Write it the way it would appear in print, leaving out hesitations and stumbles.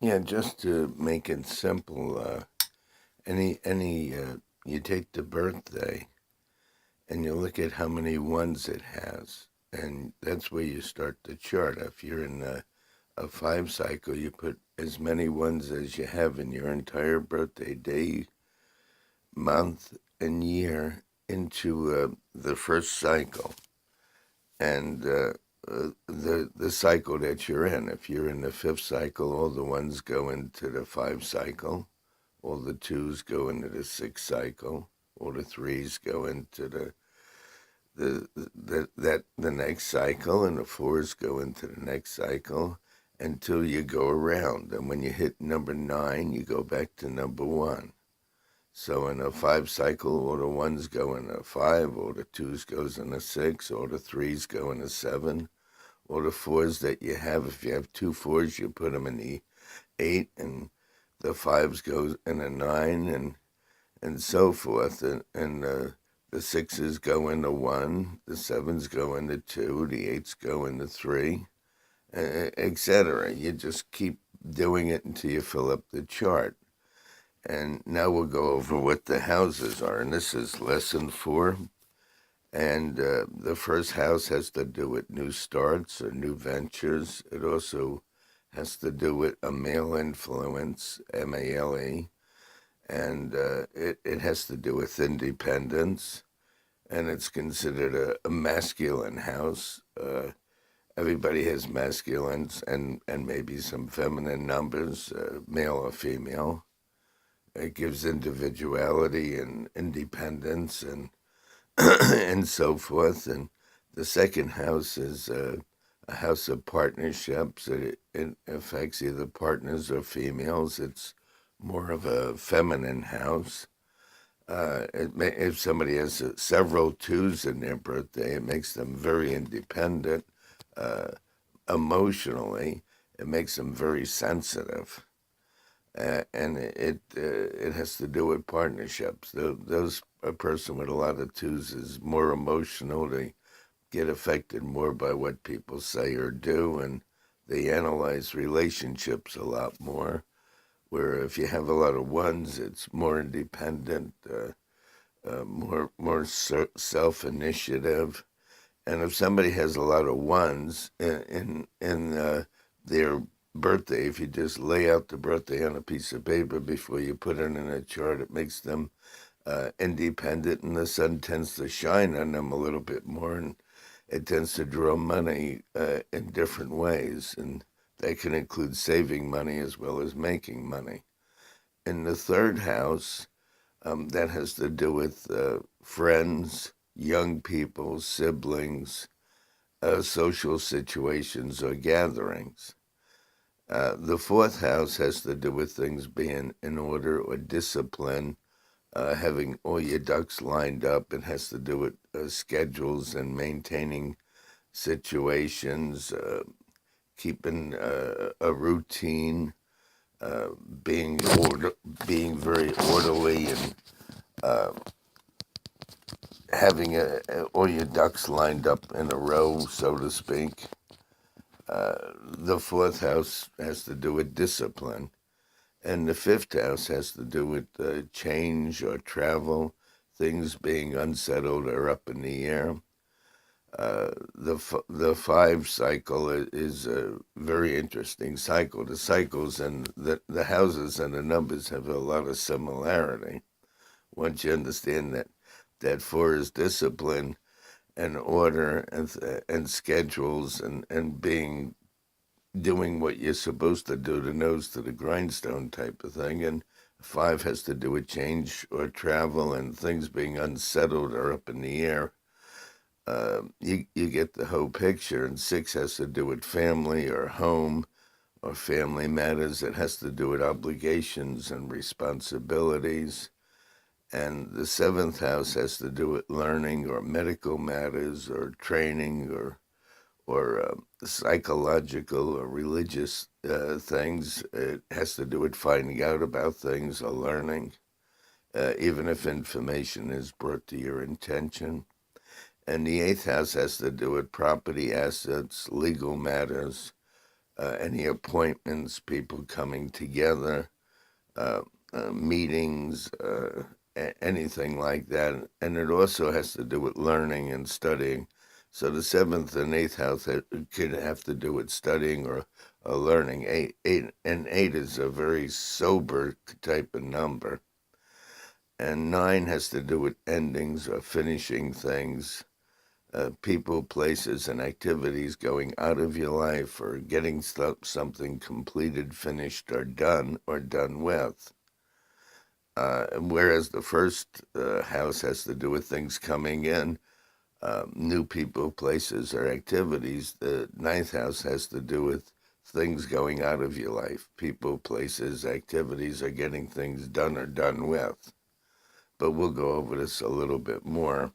Yeah, just to make it simple, you take the birthday and you look at how many ones it has, and that's where you start the chart. If you're in a five cycle, you put as many ones as you have in your entire birthday day, month, and year into the first cycle, and the cycle that you're in. If you're in the fifth cycle, all the ones go into the five cycle. All the twos go into the sixth cycle. All the threes go into the next cycle, and the fours go into the next cycle until you go around. And when you hit number 9, you go back to number 1. So in a five cycle, all the ones go in a 5, all the twos goes in a 6, all the threes go in a 7, all the fours that you have. If you have two fours, you put them in the 8, and the fives goes in a 9, and so forth. And the sixes go into 1, the sevens go into 2, the eights go into 3, etc. You just keep doing it until you fill up the chart. And now we'll go over what the houses are. And this is lesson 4. And the first house has to do with new starts or new ventures. It also has to do with a male influence, MALE, and it has to do with independence, and it's considered a masculine house. Everybody has masculines and maybe some feminine numbers, male or female. It gives individuality and independence and and so forth. And the second house is a house of partnerships. It affects either partners or females. It's more of a feminine house. If somebody has several twos in their birthday, it makes them very independent uh, emotionally. It makes them very sensitive, and it has to do with partnerships. Those a person with a lot of twos is more emotional. They get affected more by what people say or do, and they analyze relationships a lot more. Where if you have a lot of ones, it's more independent, more self initiative. And if somebody has a lot of ones in their birthday, if you just lay out the birthday on a piece of paper before you put it in a chart, it makes them independent, and the sun tends to shine on them a little bit more, and it tends to draw money in different ways, and that can include saving money as well as making money. In the third house, that has to do with friends, young people, siblings, social situations, or gatherings. The fourth house has to do with things being in order or discipline, having all your ducks lined up. It has to do with schedules and maintaining situations, keeping a routine, uh, being being very orderly, and uh, having all your ducks lined up in a row, so to speak. Uh, the fourth house has to do with discipline, and the fifth house has to do with change or travel, things being unsettled or up in the air. The five cycle is a very interesting cycle. The cycles and the houses and the numbers have a lot of similarity. Once you understand that 4 is discipline and order and schedules and being doing what you're supposed to do, the nose to the grindstone type of thing, and 5 has to do with change or travel and things being unsettled or up in the air. You get the whole picture, and 6 has to do with family or home or family matters. It has to do with obligations and responsibilities. And the seventh house has to do with learning or medical matters or training or psychological or religious things. It has to do with finding out about things or learning, even if information is brought to your attention. And the eighth house has to do with property, assets, legal matters, any appointments, people coming together, uh, meetings, anything like that. And it also has to do with learning and studying. So the seventh and eighth house could have to do with studying or learning. Eight is a very sober type of number. And nine has to do with endings or finishing things, people, places, and activities going out of your life or getting something completed, finished, or done with. Whereas the first house has to do with things coming in, new people, places, or activities. The ninth house has to do with things going out of your life, people, places, activities, or getting things done or done with. But we'll go over this a little bit more.